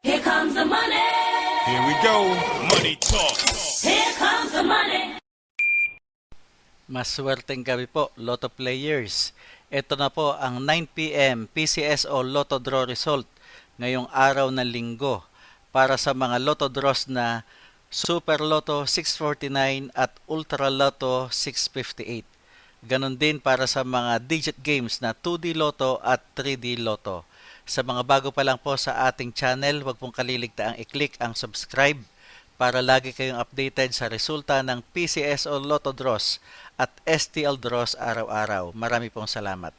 Here comes the money. Here we go. Money talk. Here comes the money. Maswerteng gabi po, Lotto players. Ito na po ang 9 p.m. PCSO Lotto Draw result ngayong araw ng linggo para sa mga Lotto draws na Super Lotto 649 at Ultra Lotto 658. Ganon din para sa mga digit games na 2D Lotto at 3D Lotto. Sa mga bago pa lang po sa ating channel, huwag pong kaliligtaang i-click ang subscribe para lagi kayong updated sa resulta ng PCSO Lotto Draws at STL Draws araw-araw. Marami pong salamat.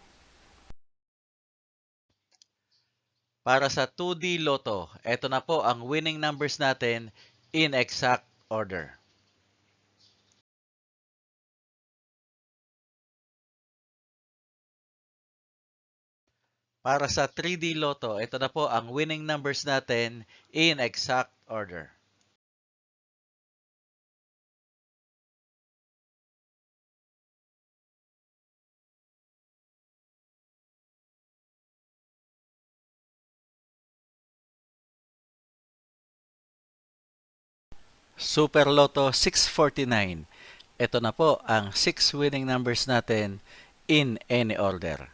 Para sa 2D Lotto, eto na po ang winning numbers natin in exact order. Para sa 3D Lotto, ito na po ang winning numbers natin in exact order. Super Lotto 649. Ito na po ang 6 winning numbers natin in any order.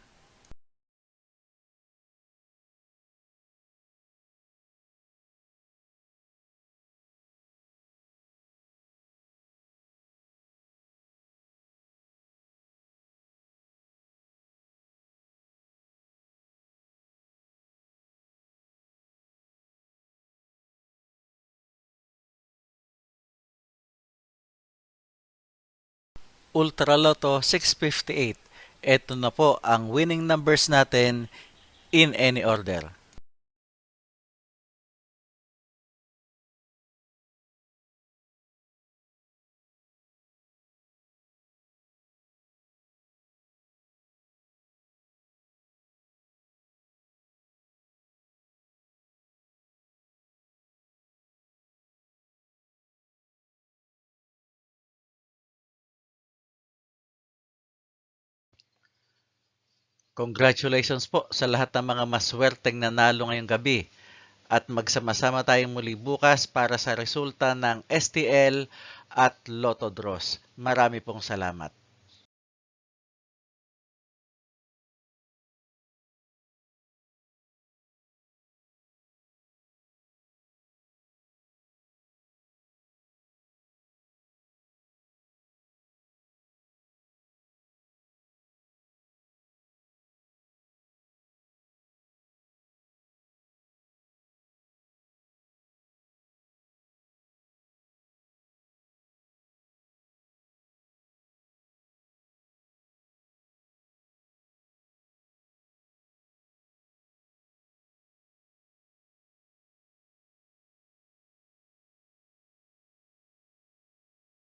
Ultra Lotto 658. Ito na po ang winning numbers natin in any order. Congratulations po sa lahat ng mga maswerteng nanalo ngayong gabi at magsama-sama tayong muli bukas para sa resulta ng STL at Lotto Draws. Marami pong salamat.